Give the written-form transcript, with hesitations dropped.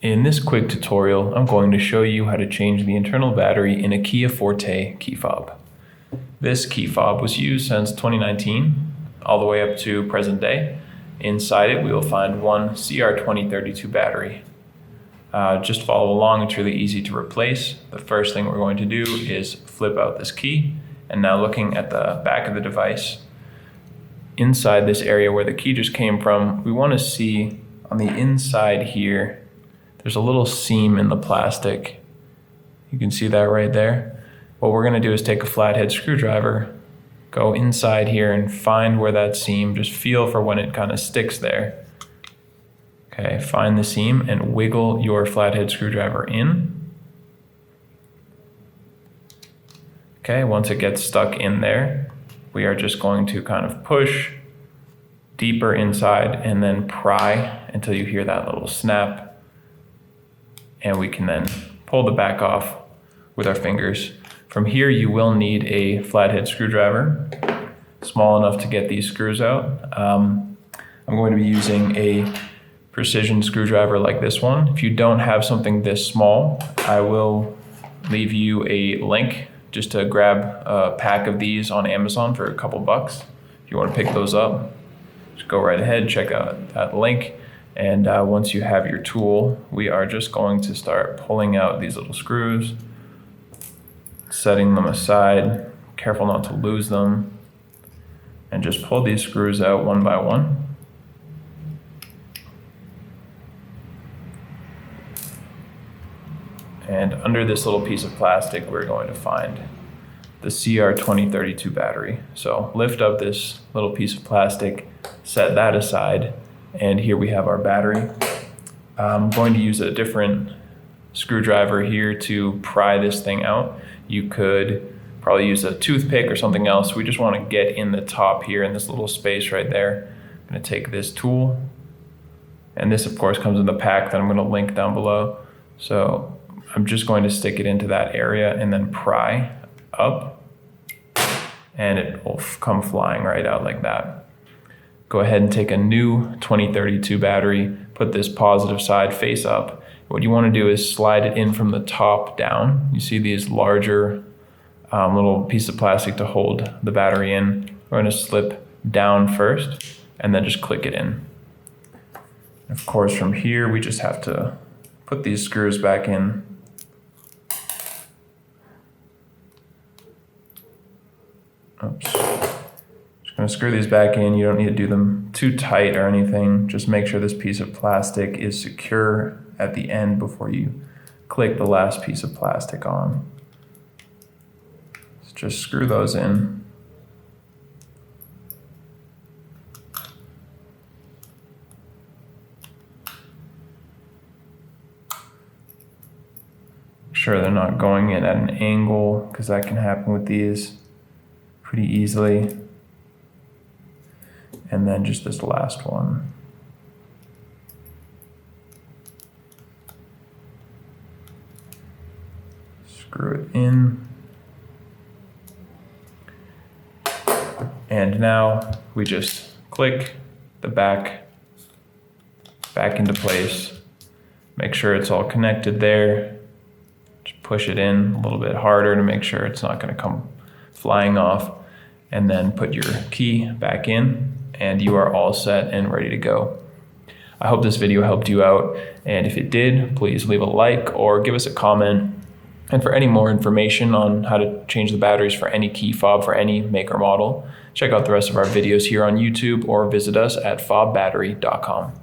In this quick tutorial, I'm going to show you how to change the internal battery in a Kia Forte key fob. This key fob was used since 2019, all the way up to present day. Inside it, we will find one CR2032 battery. Just follow along, it's really easy to replace. The first thing we're going to do is flip out this key, and now looking at the back of the device, inside this area where the key just came from, we want to see on the inside here, there's a little seam in the plastic. You can see that right there. What we're going to do is take a flathead screwdriver, go inside here and find where that seam, just feel for when it kind of sticks there. Okay, find the seam and wiggle your flathead screwdriver in. Okay, once it gets stuck in there, we are just going to kind of push deeper inside and then pry until you hear that little snap. And we can then pull the back off with our fingers. From here, you will need a flathead screwdriver, small enough to get these screws out. I'm going to be using a precision screwdriver like this one. If you don't have something this small, I will leave you a link just to grab a pack of these on Amazon for a couple bucks. If you want to pick those up, just go right ahead, check out that link. And once you have your tool, we are just going to start pulling out these little screws, setting them aside, careful not to lose them, and just pull these screws out one by one. And under this little piece of plastic, we're going to find the CR2032 battery. So lift up this little piece of plastic, set that aside, and here we have our battery. I'm going to use a different screwdriver here to pry this thing out. You could probably use a toothpick or something else. We just want to get in the top here in this little space right there. I'm going to take this tool, and this of course comes in the pack that I'm going to link down below. So I'm just going to stick it into that area and then pry up, and it will come flying right out like that. Go ahead and take a new 2032 battery, put this positive side face up. What you want to do is slide it in from the top down. You see these larger little pieces of plastic to hold the battery in. We're going to slip down first and then just click it in. Of course, from here, we just have to put these screws back in. Oops. Just going to screw these back in. You don't need to do them too tight or anything. Just make sure this piece of plastic is secure at the end before you click the last piece of plastic on. So just screw those in. Make sure they're not going in at an angle, because that can happen with these pretty easily. And then just this last one. Screw it in. And now we just click the back into place. Make sure it's all connected there. Just push it in a little bit harder to make sure it's not going to come flying off. And then put your key back in, and you are all set and ready to go. I hope this video helped you out, and if it did, please leave a like or give us a comment. And for any more information on how to change the batteries for any key fob for any make or model, check out the rest of our videos here on YouTube or visit us at fobbattery.com.